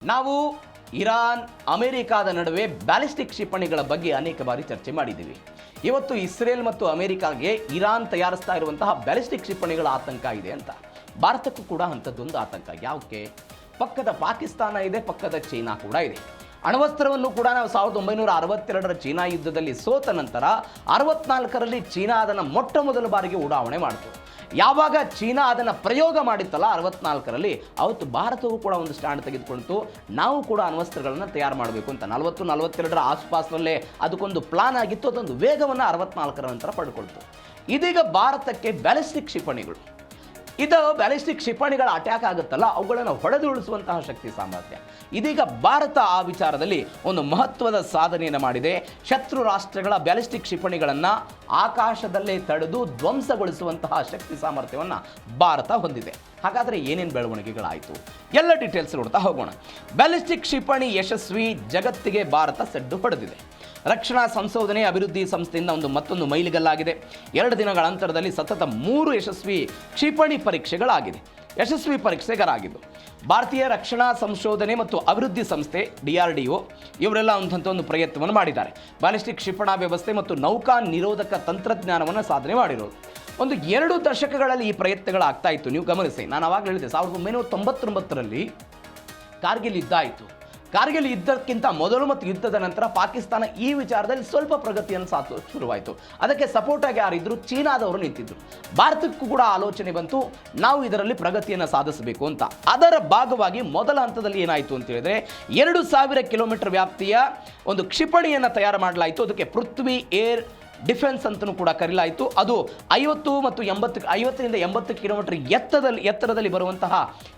ನಾವು ಇರಾನ್ ಅಮೆರಿಕಾದ ನಡುವೆ ಬ್ಯಾಲಿಸ್ಟಿಕ್ ಕ್ಷಿಪಣಿಗಳ ಬಗ್ಗೆ ಅನೇಕ ಬಾರಿ ಚರ್ಚೆ ಮಾಡಿದ್ದೀವಿ. ಇವತ್ತು ಇಸ್ರೇಲ್ ಮತ್ತು ಅಮೆರಿಕಾಗೆ ಇರಾನ್ ತಯಾರಿಸ್ತಾ ಇರುವಂತಹ ಬ್ಯಾಲಿಸ್ಟಿಕ್ ಕ್ಷಿಪಣಿಗಳ ಆತಂಕ ಇದೆ ಅಂತ. ಭಾರತಕ್ಕೂ ಕೂಡ ಅಂಥದ್ದೊಂದು ಆತಂಕ. ಯಾಕೆ? ಪಕ್ಕದ ಪಾಕಿಸ್ತಾನ ಇದೆ, ಪಕ್ಕದ ಚೀನಾ ಕೂಡ ಇದೆ. ಅಣ್ವಸ್ತ್ರವನ್ನು ಕೂಡ ನಾವು 1962ರ ಚೀನಾ ಯುದ್ಧದಲ್ಲಿ ಸೋತ ನಂತರ 64ರಲ್ಲಿ ಚೀನಾ ಅದನ್ನು ಮೊಟ್ಟ ಮೊದಲ ಬಾರಿಗೆ ಉಡಾವಣೆ ಮಾಡಿತು. ಯಾವಾಗ ಚೀನಾ ಅದನ್ನು ಪ್ರಯೋಗ ಮಾಡಿತ್ತಲ್ಲ 64ರಲ್ಲಿ, ಅವತ್ತು ಭಾರತವು ಕೂಡ ಒಂದು ಸ್ಟ್ಯಾಂಡ್ ತೆಗೆದುಕೊಂಡಿತು. ನಾವು ಕೂಡ ಅಣ್ವಸ್ತ್ರಗಳನ್ನು ತಯಾರು ಮಾಡಬೇಕು ಅಂತ 40-42ರ ಆಸುಪಾಸಿನಲ್ಲೇ ಅದಕ್ಕೊಂದು ಪ್ಲಾನ್ ಆಗಿತ್ತು. ಅದೊಂದು ವೇಗವನ್ನು 64ರ ನಂತರ ಪಡ್ಕೊಳ್ತು. ಇದೀಗ ಭಾರತಕ್ಕೆ ಬ್ಯಾಲಿಸ್ಟಿಕ್ ಕ್ಷಿಪಣಿಗಳು, ಇದು ಬ್ಯಾಲಿಸ್ಟಿಕ್ ಕ್ಷಿಪಣಿಗಳ ಅಟ್ಯಾಕ್ ಆಗುತ್ತಲ್ಲ, ಅವುಗಳನ್ನು ಹೊಡೆದುರುಳಿಸುವಂತಹ ಶಕ್ತಿ ಸಾಮರ್ಥ್ಯ. ಇದೀಗ ಭಾರತ ಆ ವಿಚಾರದಲ್ಲಿ ಒಂದು ಮಹತ್ವದ ಸಾಧನೆಯನ್ನು ಮಾಡಿದೆ. ಶತ್ರು ರಾಷ್ಟ್ರಗಳ ಬ್ಯಾಲಿಸ್ಟಿಕ್ ಕ್ಷಿಪಣಿಗಳನ್ನು ಆಕಾಶದಲ್ಲೇ ತಡೆದು ಧ್ವಂಸಗೊಳಿಸುವಂತಹ ಶಕ್ತಿ ಸಾಮರ್ಥ್ಯವನ್ನು ಭಾರತ ಹೊಂದಿದೆ. ಹಾಗಾದರೆ ಏನೇನು ಬೆಳವಣಿಗೆಗಳಾಯಿತು ಎಲ್ಲ ಡೀಟೇಲ್ಸ್ ನೋಡ್ತಾ ಹೋಗೋಣ. ಬ್ಯಾಲಿಸ್ಟಿಕ್ ಕ್ಷಿಪಣಿ ಯಶಸ್ವಿ, ಜಗತ್ತಿಗೆ ಭಾರತ ಸಡ್ಡು ಹೊಡೆದಿದೆ. ರಕ್ಷಣಾ ಸಂಶೋಧನೆ ಅಭಿವೃದ್ಧಿ ಸಂಸ್ಥೆಯಿಂದ ಮತ್ತೊಂದು ಮೈಲಿಗಲ್ಲಾಗಿದೆ. 2 ದಿನಗಳ ಅಂತರದಲ್ಲಿ ಸತತ 3 ಯಶಸ್ವಿ ಕ್ಷಿಪಣಿ ಪರೀಕ್ಷೆಗಳಾಗಿದೆ. ಯಶಸ್ವಿ ಪರೀಕ್ಷೆಗಾರಾಗಿದ್ದು ಭಾರತೀಯ ರಕ್ಷಣಾ ಸಂಶೋಧನೆ ಮತ್ತು ಅಭಿವೃದ್ಧಿ ಸಂಸ್ಥೆ DRDO ಇವರೆಲ್ಲ ಒಂದು ಪ್ರಯತ್ನವನ್ನು ಮಾಡಿದ್ದಾರೆ. ಬ್ಯಾಲಿಸ್ಟಿಕ್ ಕ್ಷಿಪಣಾ ವ್ಯವಸ್ಥೆ ಮತ್ತು ನೌಕಾ ನಿರೋಧಕ ತಂತ್ರಜ್ಞಾನವನ್ನು ಸಾಧನೆ ಮಾಡಿರೋದು. 2 ದಶಕಗಳಲ್ಲಿ ಈ ಪ್ರಯತ್ನಗಳಾಗ್ತಾ ಇತ್ತು. ನೀವು ಗಮನಿಸಿ, ನಾನು ಆವಾಗ ಹೇಳಿದೆ 1999ರಲ್ಲಿ ಕಾರ್ಗಿಲ್ ಯುದ್ಧ ಆಯಿತು. ಕಾರ್ಗಿಲ್ ಯುದ್ಧಕ್ಕಿಂತ ಮೊದಲು ಮತ್ತು ಯುದ್ಧದ ನಂತರ ಪಾಕಿಸ್ತಾನ ಈ ವಿಚಾರದಲ್ಲಿ ಸ್ವಲ್ಪ ಪ್ರಗತಿಯನ್ನು ಸಾಧಿಸಲು ಶುರುವಾಯಿತು. ಅದಕ್ಕೆ ಸಪೋರ್ಟ್ ಆಗಿ ಯಾರಿದ್ರು? ಚೀನಾದವರು ನಿಂತಿದ್ರು. ಭಾರತಕ್ಕೂ ಕೂಡ ಆಲೋಚನೆ ಬಂತು, ನಾವು ಇದರಲ್ಲಿ ಪ್ರಗತಿಯನ್ನು ಸಾಧಿಸಬೇಕು ಅಂತ. ಅದರ ಭಾಗವಾಗಿ ಮೊದಲ ಹಂತದಲ್ಲಿ ಏನಾಯಿತು ಅಂತ ಹೇಳಿದ್ರೆ 2000 ಕಿಲೋಮೀಟರ್ ವ್ಯಾಪ್ತಿಯ ಒಂದು ಕ್ಷಿಪಣಿಯನ್ನು ತಯಾರು ಮಾಡಲಾಯಿತು. ಅದಕ್ಕೆ ಪೃಥ್ವಿ ಏರ್ ಡಿಫೆನ್ಸ್ ಅಂತಲೂ ಕೂಡ ಕರೆಯಲಾಯಿತು. ಅದು 50ರಿಂದ 80 ಕಿಲೋಮೀಟರ್ ಎತ್ತರದಲ್ಲಿ ಬರುವಂತಹ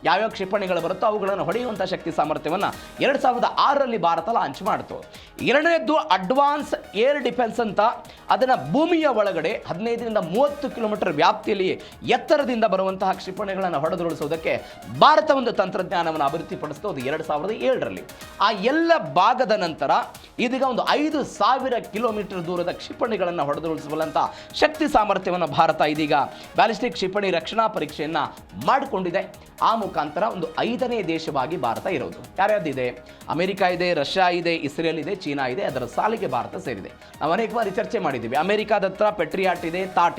ಯಾವ್ಯಾವ ಕ್ಷಿಪಣಿಗಳು ಬರುತ್ತೋ ಅವುಗಳನ್ನು ಹೊಡೆಯುವಂತಹ ಶಕ್ತಿ ಸಾಮರ್ಥ್ಯವನ್ನು 2006ರಲ್ಲಿ ಭಾರತ ಲಾಂಚ್ ಮಾಡಿತು. 2ನೇದ್ದು ಅಡ್ವಾನ್ಸ್ ಏರ್ ಡಿಫೆನ್ಸ್ ಅಂತ, ಅದನ್ನು ಭೂಮಿಯ ಒಳಗಡೆ 15ರಿಂದ 30 ಕಿಲೋಮೀಟರ್ ವ್ಯಾಪ್ತಿಯಲ್ಲಿ ಎತ್ತರದಿಂದ ಬರುವಂತಹ ಕ್ಷಿಪಣಿಗಳನ್ನು ಹೊಡೆದುರುಳಿಸುವುದಕ್ಕೆ ಭಾರತ ಒಂದು ತಂತ್ರಜ್ಞಾನವನ್ನು ಅಭಿವೃದ್ಧಿಪಡಿಸಿತು. ಅದು 2007ರಲ್ಲಿ. ಆ ಎಲ್ಲ ಭಾಗದ ನಂತರ ಇದೀಗ 5000 ಕಿಲೋಮೀಟರ್ ದೂರದ ಕ್ಷಿಪಣಿಗಳನ್ನು ಹೊಡೆದುರುಳಿಸಬಲ್ಲಂತ ಶಕ್ತಿ ಸಾಮರ್ಥ್ಯವನ್ನು ಭಾರತ ಇದೀಗ ಬ್ಯಾಲಿಸ್ಟಿಕ್ ಕ್ಷಿಪಣಿ ರಕ್ಷಣಾ ಪರೀಕ್ಷೆಯನ್ನು ಮಾಡಿಕೊಂಡಿದೆ. ಆ ಮುಖಾಂತರ 5ನೇ ದೇಶವಾಗಿ ಭಾರತ ಇರೋದು. ಯಾರ್ಯಾವ್ದಿದೆ? ಅಮೆರಿಕ ಇದೆ, ರಷ್ಯಾ ಇದೆ, ಇಸ್ರೇಲ್ ಇದೆ, ಚೀನಾ ಇದೆ. ಅದರ ಸಾಲಿಗೆ ಭಾರತ ಸೇರಿದೆ. ನಾವು ಅನೇಕ ಬಾರಿ ಚರ್ಚೆ ಮಾಡಿದ್ದೀವಿ. ಅಮೆರಿಕಾದ ಹತ್ರ ಪೆಟ್ರಿಯಾಟ್ ಇದೆ, ತಾಡ್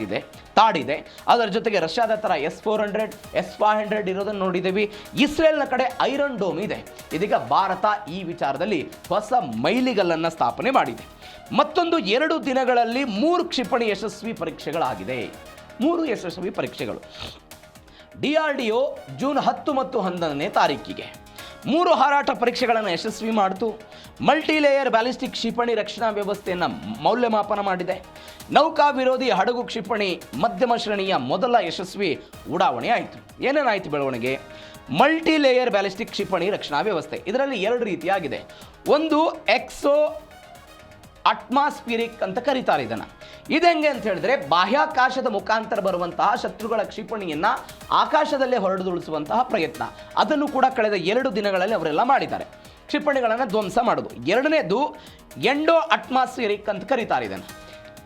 ಇದೆ. ಅದರ ಜೊತೆಗೆ ರಷ್ಯಾದ ಹತ್ರ S-400, S-500 ಇರೋದನ್ನು ನೋಡಿದ್ದೀವಿ. ಇಸ್ರೇಲ್ನ ಕಡೆ ಐರನ್ ಡೋಮ್ ಇದೆ. ಇದೀಗ ಭಾರತ ಈ ವಿಚಾರದಲ್ಲಿ ಹೊಸ ಮೈಲಿಗಲ್ಲನ್ನು ಸ್ಥಾಪನೆ ಮಾಡಿದೆ. ಮತ್ತೊಂದು 2 ದಿನಗಳಲ್ಲಿ 3 ಕ್ಷಿಪಣಿ ಯಶಸ್ವಿ ಪರೀಕ್ಷೆಗಳಾಗಿದೆ. 3 ಯಶಸ್ವಿ ಪರೀಕ್ಷೆಗಳು. DRDO ಜೂನ್ 10 ಮತ್ತು 11ನೇ ತಾರೀಕಿಗೆ 3 ಹಾರಾಟ ಪರೀಕ್ಷೆಗಳನ್ನು ಯಶಸ್ವಿ ಮಾಡಿತು. ಮಲ್ಟಿಲೇಯರ್ ಬ್ಯಾಲಿಸ್ಟಿಕ್ ಕ್ಷಿಪಣಿ ರಕ್ಷಣಾ ವ್ಯವಸ್ಥೆಯನ್ನು ಮೌಲ್ಯಮಾಪನ ಮಾಡಿದೆ. ನೌಕಾ ವಿರೋಧಿ ಹಡಗು ಕ್ಷಿಪಣಿ ಮಧ್ಯಮ ಶ್ರೇಣಿಯ ಮೊದಲ ಯಶಸ್ವಿ ಉಡಾವಣೆ ಆಯಿತು. ಏನೇನಾಯಿತು ಬೆಳವಣಿಗೆ? ಮಲ್ಟಿಲೇಯರ್ ಬ್ಯಾಲಿಸ್ಟಿಕ್ ಕ್ಷಿಪಣಿ ರಕ್ಷಣಾ ವ್ಯವಸ್ಥೆ ಇದರಲ್ಲಿ 2 ರೀತಿಯಾಗಿದೆ. ಒಂದು ಎಕ್ಸೋ ಅಟ್ಮಾಸ್ಫಿರಿಕ್ ಅಂತ ಕರೀತಾರೆ ಇದನ್ನು. ಇದೆಂಗೆ ಅಂತ ಹೇಳಿದ್ರೆ ಬಾಹ್ಯಾಕಾಶದ ಮುಖಾಂತರ ಬರುವಂತಹ ಶತ್ರುಗಳ ಕ್ಷಿಪಣಿಯನ್ನು ಆಕಾಶದಲ್ಲೇ ಹೊರಡುದುಳಿಸುವಂತಹ ಪ್ರಯತ್ನ. ಅದನ್ನು ಕೂಡ ಕಳೆದ 2 ದಿನಗಳಲ್ಲಿ ಅವರೆಲ್ಲ ಮಾಡಿದ್ದಾರೆ. ಕ್ಷಿಪಣಿಗಳನ್ನು ಧ್ವಂಸ ಮಾಡೋದು. 2ನೇದು ಎಂಡೋ ಅಟ್ಮಾಸ್ಫಿರಿಕ್ ಅಂತ ಕರೀತಾರೆ ಇದನ್ನು.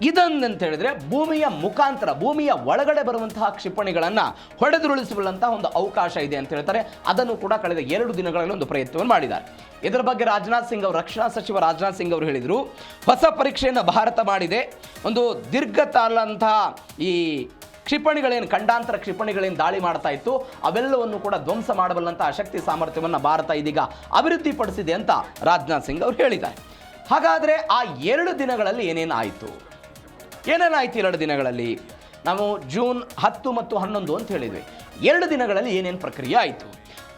ಇದೊಂದಂತ ಹೇಳಿದ್ರೆ ಭೂಮಿಯ ಮುಖಾಂತರ, ಭೂಮಿಯ ಒಳಗಡೆ ಬರುವಂತಹ ಕ್ಷಿಪಣಿಗಳನ್ನು ಹೊಡೆದುರುಳಿಸಬಲ್ಲಂತಹ ಒಂದು ಅವಕಾಶ ಇದೆ ಅಂತ ಹೇಳ್ತಾರೆ. ಅದನ್ನು ಕೂಡ ಕಳೆದ 2 ದಿನಗಳಲ್ಲಿ ಒಂದು ಪ್ರಯತ್ನವನ್ನು ಮಾಡಿದ್ದಾರೆ. ಇದರ ಬಗ್ಗೆ ರಾಜನಾಥ್ ಸಿಂಗ್ ಅವರು, ರಕ್ಷಣಾ ಸಚಿವ ರಾಜನಾಥ್ ಸಿಂಗ್ ಅವರು ಹೇಳಿದರು, ಹೊಸ ಪರೀಕ್ಷೆಯನ್ನು ಭಾರತ ಮಾಡಿದೆ. ಒಂದು ದೀರ್ಘಕಾಲಂತಹ ಈ ಕ್ಷಿಪಣಿಗಳೇನು, ಖಂಡಾಂತರ ಕ್ಷಿಪಣಿಗಳೇನು ದಾಳಿ ಮಾಡ್ತಾ ಇತ್ತು, ಅವೆಲ್ಲವನ್ನು ಕೂಡ ಧ್ವಂಸ ಮಾಡಬಲ್ಲಂತಹ ಶಕ್ತಿ ಸಾಮರ್ಥ್ಯವನ್ನು ಭಾರತ ಇದೀಗ ಅಭಿವೃದ್ಧಿಪಡಿಸಿದೆ ಅಂತ ರಾಜನಾಥ್ ಸಿಂಗ್ ಅವರು ಹೇಳಿದ್ದಾರೆ. ಹಾಗಾದರೆ ಆ 2 ದಿನಗಳಲ್ಲಿ ಏನೇನಾಯಿತು? 2 ದಿನಗಳಲ್ಲಿ ನಾವು ಜೂನ್ 10 ಮತ್ತು 11 ಅಂತ ಹೇಳಿದ್ವಿ. 2 ದಿನಗಳಲ್ಲಿ ಏನೇನು ಪ್ರಕ್ರಿಯೆ ಆಯಿತು?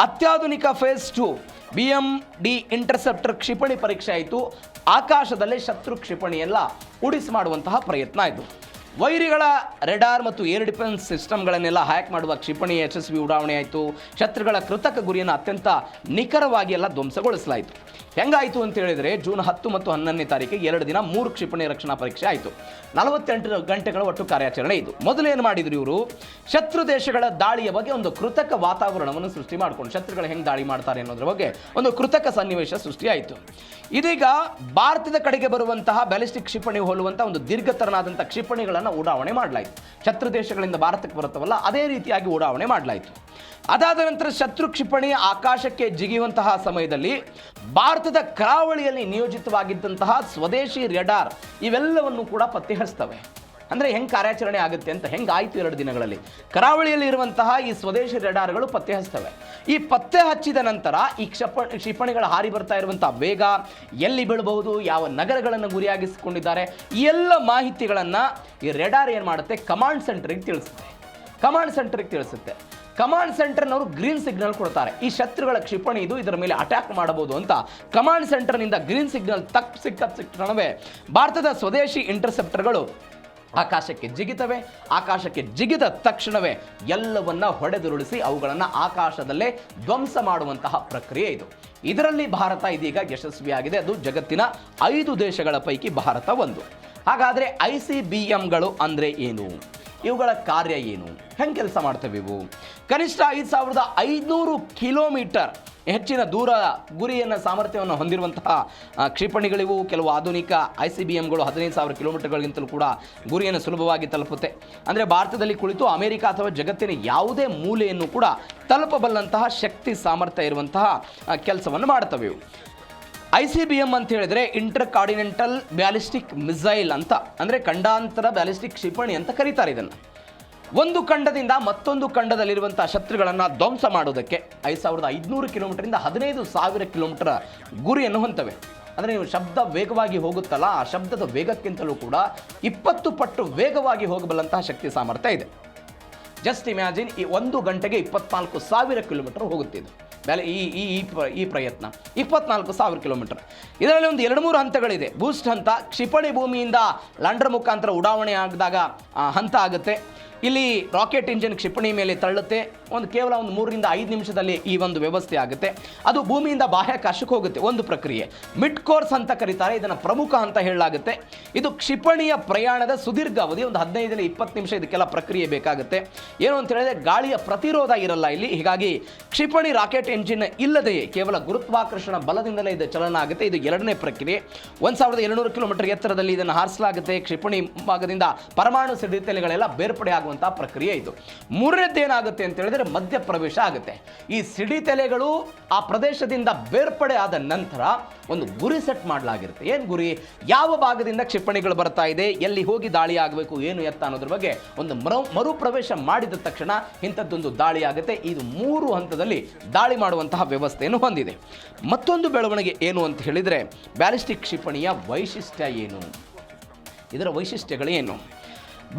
ಅತ್ಯಾಧುನಿಕ ಫೇಸ್ 2 BMD ಇಂಟರ್ಸೆಪ್ಟರ್ ಕ್ಷಿಪಣಿ ಪರೀಕ್ಷೆ ಆಯಿತು. ಆಕಾಶದಲ್ಲೇ ಶತ್ರು ಕ್ಷಿಪಣಿಯೆಲ್ಲ ಉಡಿಸಿ ಮಾಡುವಂತಹ ಪ್ರಯತ್ನ ಆಯಿತು. ವೈರಿಗಳ ರೆಡಾರ್ ಮತ್ತು ಏರ್ ಡಿಫೆನ್ಸ್ ಸಿಸ್ಟಮ್ಗಳನ್ನೆಲ್ಲ ಹ್ಯಾಕ್ ಮಾಡುವ ಕ್ಷಿಪಣಿ ಯಶಸ್ವಿ ಉಡಾವಣೆ ಆಯಿತು. ಶತ್ರುಗಳ ಕೃತಕ ಗುರಿಯನ್ನು ಅತ್ಯಂತ ನಿಖರವಾಗಿ ಎಲ್ಲ ಧ್ವಂಸಗೊಳಿಸಲಾಯಿತು. ಹೆಂಗಾಯಿತು ಅಂತ ಹೇಳಿದರೆ ಜೂನ್ 10 ಮತ್ತು 11ನೇ ತಾರೀಕಿಗೆ 2 ದಿನ 3 ಕ್ಷಿಪಣಿ ರಕ್ಷಣಾ ಪರೀಕ್ಷೆ ಆಯಿತು. 48 ಗಂಟೆಗಳ ಒಟ್ಟು ಕಾರ್ಯಾಚರಣೆ ಇದು. ಮೊದಲೇನು ಮಾಡಿದ್ರು ಇವರು? ಶತ್ರು ದೇಶಗಳ ದಾಳಿಯ ಬಗ್ಗೆ ಒಂದು ಕೃತಕ ವಾತಾವರಣವನ್ನು ಸೃಷ್ಟಿ ಮಾಡಿಕೊಂಡು, ಶತ್ರುಗಳು ಹೆಂಗೆ ದಾಳಿ ಮಾಡ್ತಾರೆ ಅನ್ನೋದ್ರ ಬಗ್ಗೆ ಒಂದು ಕೃತಕ ಸನ್ನಿವೇಶ ಸೃಷ್ಟಿಯಾಯಿತು. ಇದೀಗ ಭಾರತದ ಕಡೆಗೆ ಬರುವಂತಹ ಬ್ಯಾಲಿಸ್ಟಿಕ್ ಕ್ಷಿಪಣಿ ಹೋಲುವಂತಹ ಒಂದು ದೀರ್ಘತರನಾದಂಥ ಕ್ಷಿಪಣಿಗಳನ್ನು ಕ್ಷಿಪಣಿಗಳನ್ನು ಉಡಾವಣೆ ಮಾಡಲಾಯಿತು. ಶತ್ರು ದೇಶಗಳಿಂದ ಭಾರತಕ್ಕೆ ಬರುತ್ತವಲ್ಲ ಅದೇ ರೀತಿಯಾಗಿ ಉಡಾವಣೆ ಮಾಡಲಾಯಿತು. ಅದಾದ ನಂತರ ಶತ್ರು ಕ್ಷಿಪಣಿ ಆಕಾಶಕ್ಕೆ ಜಿಗಿಯುವಂತಹ ಸಮಯದಲ್ಲಿ ಭಾರತದ ಕರಾವಳಿಯಲ್ಲಿ ನಿಯೋಜಿತವಾಗಿದ್ದಂತಹ ಸ್ವದೇಶಿ ರೆಡಾರ್ ಇವೆಲ್ಲವನ್ನು ಕೂಡ ಪತ್ತೆ ಹಚ್ತವೆ. ಅಂದರೆ ಹೆಂಗೆ ಕಾರ್ಯಾಚರಣೆ ಆಗುತ್ತೆ ಅಂತ ಹೆಂಗೆ ಆಯಿತು 2 ದಿನಗಳಲ್ಲಿ. ಕರಾವಳಿಯಲ್ಲಿ ಇರುವಂತಹ ಈ ಸ್ವದೇಶಿ ರೆಡಾರ್ಗಳು ಪತ್ತೆ ಹಚ್ತವೆ. ಈ ಪತ್ತೆ ಹಚ್ಚಿದ ನಂತರ ಈ ಕ್ಷಿಪಣಿಗಳ ಹಾರಿ ಬರ್ತಾ ಇರುವಂಥ ವೇಗ, ಎಲ್ಲಿ ಬೀಳಬಹುದು, ಯಾವ ನಗರಗಳನ್ನು ಗುರಿಯಾಗಿಸಿಕೊಂಡಿದ್ದಾರೆ, ಈ ಎಲ್ಲ ಮಾಹಿತಿಗಳನ್ನು ಈ ರೆಡಾರ್ ಏನು ಮಾಡುತ್ತೆ, ಕಮಾಂಡ್ ಸೆಂಟರ್ಗೆ ತಿಳಿಸುತ್ತೆ. ಕಮಾಂಡ್ ಸೆಂಟರ್ನವರು ಗ್ರೀನ್ ಸಿಗ್ನಲ್ ಕೊಡ್ತಾರೆ. ಈ ಶತ್ರುಗಳ ಕ್ಷಿಪಣಿ ಇದು, ಇದರ ಮೇಲೆ ಅಟ್ಯಾಕ್ ಮಾಡಬಹುದು ಅಂತ ಕಮಾಂಡ್ ಸೆಂಟರ್ನಿಂದ ಗ್ರೀನ್ ಸಿಗ್ನಲ್ ಸಿಕ್ಕ ತಕ್ಷಣವೇ ಭಾರತದ ಸ್ವದೇಶಿ ಇಂಟರ್ಸೆಪ್ಟರ್ಗಳು ಆಕಾಶಕ್ಕೆ ಜಿಗಿತವೆ. ಆಕಾಶಕ್ಕೆ ಜಿಗಿದ ತಕ್ಷಣವೇ ಎಲ್ಲವನ್ನ ಹೊಡೆದುರುಳಿಸಿ ಅವುಗಳನ್ನು ಆಕಾಶದಲ್ಲೇ ಧ್ವಂಸ ಮಾಡುವಂತಹ ಪ್ರಕ್ರಿಯೆ ಇದು. ಇದರಲ್ಲಿ ಭಾರತ ಇದೀಗ ಯಶಸ್ವಿಯಾಗಿದೆ. ಅದು ಜಗತ್ತಿನ 5 ದೇಶಗಳ ಪೈಕಿ ಭಾರತ ಒಂದು. ಹಾಗಾದರೆ ICBMಗಳು ಅಂದರೆ ಏನು, ಇವುಗಳ ಕಾರ್ಯ ಏನು, ಹೆಂಗೆ ಕೆಲಸ ಮಾಡ್ತವೆ ಇವು? ಕನಿಷ್ಠ 5500 ಕಿಲೋಮೀಟರ್ ಹೆಚ್ಚಿನ ದೂರ ಗುರಿಯನ್ನು ಸಾಮರ್ಥ್ಯವನ್ನು ಹೊಂದಿರುವಂತಹ ಕ್ಷಿಪಣಿಗಳಿವು. ಕೆಲವು ಆಧುನಿಕ ICBMಗಳು 15,000 ಕಿಲೋಮೀಟರ್ಗಳಿಗಿಂತಲೂ ಕೂಡ ಗುರಿಯನ್ನು ಸುಲಭವಾಗಿ ತಲುಪುತ್ತೆ. ಅಂದರೆ ಭಾರತದಲ್ಲಿ ಕುಳಿತು ಅಮೆರಿಕ ಅಥವಾ ಜಗತ್ತಿನ ಯಾವುದೇ ಮೂಲೆಯನ್ನು ಕೂಡ ತಲುಪಬಲ್ಲಂತಹ ಶಕ್ತಿ ಸಾಮರ್ಥ್ಯ ಇರುವಂತಹ ಕೆಲಸವನ್ನು ಮಾಡ್ತವೆ ಇವು. ICBM ಅಂತ ಹೇಳಿದರೆ ಇಂಟರ್ ಕಾಂಟಿನೆಂಟಲ್ ಬ್ಯಾಲಿಸ್ಟಿಕ್ ಮಿಸೈಲ್ ಅಂತ, ಅಂದರೆ ಖಂಡಾಂತರ ಬ್ಯಾಲಿಸ್ಟಿಕ್ ಕ್ಷಿಪಣಿ ಅಂತ ಕರೀತಾರೆ ಇದನ್ನು. ಒಂದು ಖಂಡದಿಂದ ಮತ್ತೊಂದು ಖಂಡದಲ್ಲಿರುವಂಥ ಶತ್ರುಗಳನ್ನು ಧ್ವಂಸ ಮಾಡೋದಕ್ಕೆ 5500 ಕಿಲೋಮೀಟರಿಂದ 15,000 ಕಿಲೋಮೀಟರ್ ಗುರಿಯನ್ನು ಹೊಂತವೆ. ಅಂದರೆ ನೀವು ಶಬ್ದ ವೇಗವಾಗಿ ಹೋಗುತ್ತಲ್ಲ, ಆ ಶಬ್ದದ ವೇಗಕ್ಕಿಂತಲೂ ಕೂಡ 20 ಪಟ್ಟು ವೇಗವಾಗಿ ಹೋಗಬಲ್ಲಂತಹ ಶಕ್ತಿ ಸಾಮರ್ಥ್ಯ ಇದೆ. ಜಸ್ಟ್ ಇಮ್ಯಾಜಿನ್, ಈ 1 ಗಂಟೆಗೆ 24,000 ಕಿಲೋಮೀಟರ್ ಹೋಗುತ್ತಿದೆ ಈ ಪ್ರಯತ್ನ. 24,000 ಕಿಲೋಮೀಟರ್. ಇದರಲ್ಲಿ ಒಂದು 2-3 ಹಂತಗಳಿದೆ. ಬೂಸ್ಟ್ ಹಂತ, ಕ್ಷಿಪಣಿ ಭೂಮಿಯಿಂದ ಲ್ಯಾಂಡರ್ ಮುಖಾಂತರ ಉಡಾವಣೆ ಆಗಿದಾಗ ಹಂತ ಆಗುತ್ತೆ. ಇಲ್ಲಿ ರಾಕೆಟ್ ಇಂಜಿನ್ ಕ್ಷಿಪಣಿ ಮೇಲೆ ತಳ್ಳುತ್ತೆ. ಕೇವಲ 3ರಿಂದ 5 ನಿಮಿಷದಲ್ಲಿ ಈ ಒಂದು ವ್ಯವಸ್ಥೆ ಆಗುತ್ತೆ. ಅದು ಭೂಮಿಯಿಂದ ಬಾಹ್ಯಾಕಾಶಕ್ಕೆ ಹೋಗುತ್ತೆ. ಒಂದು ಪ್ರಕ್ರಿಯೆ ಮಿಡ್ ಕೋರ್ಸ್ ಅಂತ ಕರೀತಾರೆ. ಇದನ್ನು ಪ್ರಮುಖ ಅಂತ ಹೇಳಲಾಗುತ್ತೆ. ಇದು ಕ್ಷಿಪಣಿಯ ಪ್ರಯಾಣದ ಸುದೀರ್ಘ ಅವಧಿ, ಒಂದು 15ರಿಂದ 20 ನಿಮಿಷ ಇದಕ್ಕೆಲ್ಲ ಪ್ರಕ್ರಿಯೆ ಬೇಕಾಗುತ್ತೆ. ಏನು ಅಂತ ಹೇಳಿದ್ರೆ ಗಾಳಿಯ ಪ್ರತಿರೋಧ ಇರಲ್ಲ ಇಲ್ಲಿ. ಹೀಗಾಗಿ ಕ್ಷಿಪಣಿ ರಾಕೆಟ್ ಎಂಜಿನ್ ಇಲ್ಲದೆಯೇ ಕೇವಲ ಗುರುತ್ವಾಕರ್ಷಣ ಬಲದಿಂದಲೇ ಇದು ಚಲನ ಆಗುತ್ತೆ. ಇದು 2ನೇ ಪ್ರಕ್ರಿಯೆ. 1700 ಕಿಲೋಮೀಟರ್ ಎತ್ತರದಲ್ಲಿ ಇದನ್ನು ಹಾರಿಸಲಾಗುತ್ತೆ. ಕ್ಷಿಪಣಿ ಭಾಗದಿಂದ ಪರಮಾಣು ಸಿಡಿತಲೆಗಳೆಲ್ಲ ಬೇರ್ಪಡೆ ಆಗುವಂತಹ ಪ್ರಕ್ರಿಯೆ ಇದು. 3ನೇದೇನಾಗುತ್ತೆ ಅಂತ ಹೇಳಿದ್ರೆ ಮಧ್ಯ ಪ್ರವೇಶ ಆಗುತ್ತೆ. ಈ ಸಿಡಿತಲೆಗಳು ಆ ಪ್ರದೇಶದಿಂದ ಬೇರ್ಪಡೆ ಆದ ನಂತರ ಒಂದು ಗುರಿ ಸೆಟ್ ಮಾಡಲಾಗಿರುತ್ತೆ. ಏನು ಗುರಿ, ಯಾವ ಭಾಗದಿಂದ ಕ್ಷಿಪಣಿಗಳು ಬರ್ತಾ ಇದೆ, ಎಲ್ಲಿ ಹೋಗಿ ದಾಳಿ ಆಗಬೇಕು, ಏನು ಎತ್ತ ಅನ್ನೋದ್ರ ಬಗ್ಗೆ ಒಂದು ಮರುಪ್ರವೇಶ ಮಾಡಿದ ತಕ್ಷಣ ಇಂಥದ್ದೊಂದು ದಾಳಿ ಆಗುತ್ತೆ. ಇದು 3 ಹಂತದಲ್ಲಿ ದಾಳಿ ಮಾಡುವಂತಹ ವ್ಯವಸ್ಥೆಯನ್ನು ಹೊಂದಿದೆ. ಮತ್ತೊಂದು ಬೆಳವಣಿಗೆ ಏನು ಅಂತ ಹೇಳಿದರೆ ಬ್ಯಾಲಿಸ್ಟಿಕ್ ಕ್ಷಿಪಣಿಯ ವೈಶಿಷ್ಟ್ಯ ಏನು, ಇದರ ವೈಶಿಷ್ಟ್ಯಗಳು ಏನು?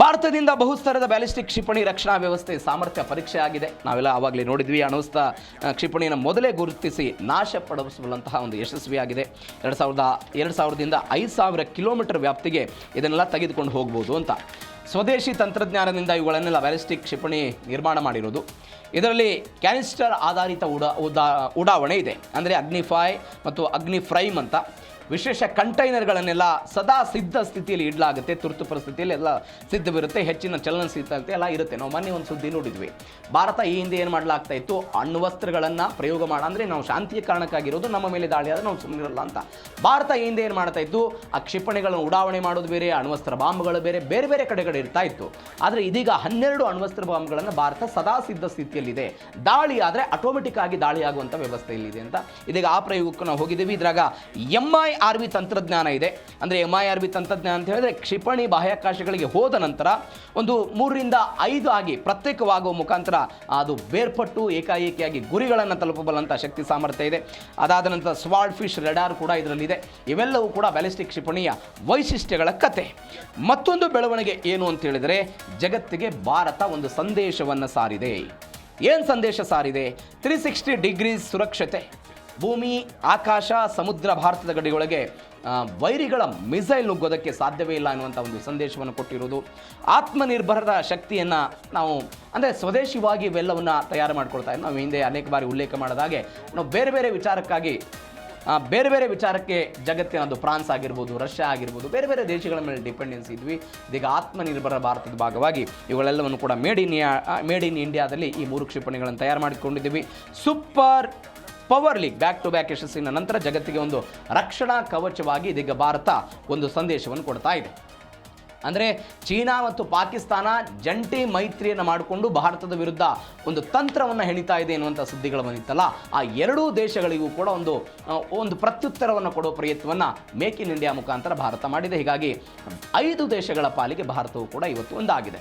ಭಾರತದಿಂದ ಬಹುಸ್ತರದ ಬ್ಯಾಲಿಸ್ಟಿಕ್ ಕ್ಷಿಪಣಿ ರಕ್ಷಣಾ ವ್ಯವಸ್ಥೆ ಸಾಮರ್ಥ್ಯ ಪರೀಕ್ಷೆ ಆಗಿದೆ. ನಾವೆಲ್ಲ ಆವಾಗಲೇ ನೋಡಿದ್ವಿ. ಅಣುಸ್ಥ ಕ್ಷಿಪಣಿಯನ್ನು ಮೊದಲೇ ಗುರುತಿಸಿ ನಾಶಪಡಿಸಬಲ್ಲಂತಹ ಒಂದು ಯಶಸ್ವಿಯಾಗಿದೆ. 2000ದಿಂದ 5,000 ಕಿಲೋಮೀಟರ್ ವ್ಯಾಪ್ತಿಗೆ ಇದನ್ನೆಲ್ಲ ತೆಗೆದುಕೊಂಡು ಹೋಗ್ಬೋದು ಅಂತ. ಸ್ವದೇಶಿ ತಂತ್ರಜ್ಞಾನದಿಂದ ಇವುಗಳನ್ನೆಲ್ಲ ಬ್ಯಾಲಿಸ್ಟಿಕ್ ಕ್ಷಿಪಣಿ ನಿರ್ಮಾಣ ಮಾಡಿರೋದು. ಇದರಲ್ಲಿ ಕ್ಯಾನಿಸ್ಟರ್ ಆಧಾರಿತ ಉಡಾವಣೆ ಇದೆ. ಅಂದರೆ ಅಗ್ನಿಫೈ ಮತ್ತು ಅಗ್ನಿಫ್ರೈಮ್ ಅಂತ ವಿಶೇಷ ಕಂಟೈನರ್ಗಳನ್ನೆಲ್ಲ ಸದಾ ಸಿದ್ಧ ಸ್ಥಿತಿಯಲ್ಲಿ ಇಡಲಾಗುತ್ತೆ. ತುರ್ತು ಪರಿಸ್ಥಿತಿಯಲ್ಲಿ ಎಲ್ಲ ಸಿದ್ಧವಿರುತ್ತೆ. ಹೆಚ್ಚಿನ ಚಲನಶೀಲತೆ ಎಲ್ಲ ಇರುತ್ತೆ. ನಾವು ಮೊನ್ನೆ ಒಂದು ಸುದ್ದಿ ನೋಡಿದ್ವಿ. ಭಾರತ ಈ ಹಿಂದೆ ಏನು ಮಾಡಲಾಗ್ತಾ ಇತ್ತು, ಅಣ್ವಸ್ತ್ರಗಳನ್ನು ಪ್ರಯೋಗ ಅಂದರೆ ನಾವು ಶಾಂತಿಯ ಕಾರಣಕ್ಕಾಗಿರೋದು, ನಮ್ಮ ಮೇಲೆ ದಾಳಿ ಆದರೆ ನಾವು ಸುಮ್ಮನಿರಲ್ಲ ಅಂತ. ಭಾರತ ಈ ಹಿಂದೆ ಏನು ಮಾಡ್ತಾ ಇತ್ತು, ಆ ಕ್ಷಿಪಣಿಗಳನ್ನು ಉಡಾವಣೆ ಮಾಡೋದು ಬೇರೆ, ಅಣ್ವಸ್ತ್ರ ಬಾಂಬ್ಗಳು ಬೇರೆ ಬೇರೆ ಕಡೆ ಇರ್ತಾ ಇತ್ತು. ಆದರೆ ಇದೀಗ 12 ಅಣ್ವಸ್ತ್ರ ಬಾಂಬ್ಗಳನ್ನು ಭಾರತ ಸದಾ ಸಿದ್ಧ ಸ್ಥಿತಿಯಲ್ಲಿದೆ. ದಾಳಿ ಆದರೆ ಆಟೋಮೆಟಿಕ್ ಆಗಿ ದಾಳಿ ಆಗುವಂಥ ವ್ಯವಸ್ಥೆಯಲ್ಲಿದೆ ಅಂತ. ಇದೀಗ ಆ ಪ್ರಯೋಗಕ್ಕೂ ನಾವು ಹೋಗಿದ್ದೀವಿ. ಇದ್ರಾಗ MIRV ತಂತ್ರಜ್ಞಾನ ಇದೆ. ಅಂದರೆ MIRV ತಂತ್ರಜ್ಞಾನ ಅಂತ ಹೇಳಿದ್ರೆ ಕ್ಷಿಪಣಿ ಬಾಹ್ಯಾಕಾಶಗಳಿಗೆ ಹೋದ ನಂತರ ಒಂದು 3ರಿಂದ 5 ಆಗಿ ಪ್ರತ್ಯೇಕವಾಗುವ ಮುಖಾಂತರ ಅದು ಬೇರ್ಪಟ್ಟು ಏಕಾಏಕಿಯಾಗಿ ಗುರಿಗಳನ್ನು ತಲುಪಬಲ್ಲಂಥ ಶಕ್ತಿ ಸಾಮರ್ಥ್ಯ ಇದೆ. ಅದಾದ ನಂತರ ಸ್ವಾರ್ಡ್ ಫಿಶ್ ರೆಡಾರ್ ಕೂಡ ಇದರಲ್ಲಿದೆ. ಇವೆಲ್ಲವೂ ಕೂಡ ಬ್ಯಾಲಿಸ್ಟಿಕ್ ಕ್ಷಿಪಣಿಯ ವೈಶಿಷ್ಟ್ಯಗಳ ಕತೆ. ಮತ್ತೊಂದು ಬೆಳವಣಿಗೆ ಏನು ಅಂತ ಹೇಳಿದರೆ ಜಗತ್ತಿಗೆ ಭಾರತ ಒಂದು ಸಂದೇಶವನ್ನು ಸಾರಿದೆ. ಏನು ಸಂದೇಶ ಸಾರಿದೆ? 360 ಡಿಗ್ರೀಸ್ ಸುರಕ್ಷತೆ. ಭೂಮಿ, ಆಕಾಶ, ಸಮುದ್ರ, ಭಾರತದ ಗಡಿಯೊಳಗೆ ವೈರಿಗಳ ಮಿಸೈಲ್ ನುಗ್ಗೋದಕ್ಕೆ ಸಾಧ್ಯವೇ ಇಲ್ಲ ಅನ್ನುವಂಥ ಒಂದು ಸಂದೇಶವನ್ನು ಕೊಟ್ಟಿರೋದು. ಆತ್ಮನಿರ್ಭರದ ಶಕ್ತಿಯನ್ನು ನಾವು ಅಂದರೆ ಸ್ವದೇಶಿಯಾಗಿ ಇವೆಲ್ಲವನ್ನು ತಯಾರು ಮಾಡ್ಕೊಳ್ತಾ ಇದ್ದೀವಿ. ನಾವು ಹಿಂದೆ ಅನೇಕ ಬಾರಿ ಉಲ್ಲೇಖ ಮಾಡಿದ ಹಾಗೆ ನಾವು ಬೇರೆ ಬೇರೆ ವಿಚಾರಕ್ಕೆ ಜಗತ್ತಿನದು ಫ್ರಾನ್ಸ್ ಆಗಿರ್ಬೋದು, ರಷ್ಯಾ ಆಗಿರ್ಬೋದು, ಬೇರೆ ಬೇರೆ ದೇಶಗಳ ಮೇಲೆ ಡಿಪೆಂಡೆನ್ಸಿ ಇದ್ವಿ. ಇದೀಗ ಆತ್ಮನಿರ್ಭರ ಭಾರತದ ಭಾಗವಾಗಿ ಇವುಗಳೆಲ್ಲವನ್ನು ಕೂಡ ಮೇಡ್ ಇನ್ ಇಂಡಿಯಾದಲ್ಲಿ ಈ 3 ಕ್ಷಿಪಣಿಗಳನ್ನು ತಯಾರು ಮಾಡಿಕೊಂಡಿದ್ದೀವಿ. Super power league back to back ಯಶಸ್ಸಿನ ನಂತರ ಜಗತ್ತಿಗೆ ಒಂದು ರಕ್ಷಣಾ ಕವಚವಾಗಿ ಇದೀಗ ಭಾರತ ಒಂದು ಸಂದೇಶವನ್ನು ಕೊಡ್ತಾ ಇದೆ. ಅಂದರೆ ಚೀನಾ ಮತ್ತು ಪಾಕಿಸ್ತಾನ ಜಂಟಿ ಮೈತ್ರಿಯನ್ನು ಮಾಡಿಕೊಂಡು ಭಾರತದ ವಿರುದ್ಧ ಒಂದು ತಂತ್ರವನ್ನು ಹೆಣಿತಾ ಇದೆ ಎನ್ನುವಂಥ ಸುದ್ದಿಗಳು ಬಂದಿತ್ತಲ್ಲ, ಆ ಎರಡೂ ದೇಶಗಳಿಗೂ ಕೂಡ ಒಂದು ಪ್ರತ್ಯುತ್ತರವನ್ನು ಕೊಡುವ ಪ್ರಯತ್ನವನ್ನು ಮೇಕ್ ಇನ್ ಇಂಡಿಯಾ ಮುಖಾಂತರ ಭಾರತ ಮಾಡಿದೆ. ಹೀಗಾಗಿ 5 ದೇಶಗಳ ಪಾಲಿಗೆ ಭಾರತವು ಕೂಡ ಇವತ್ತು ಒಂದಾಗಿದೆ.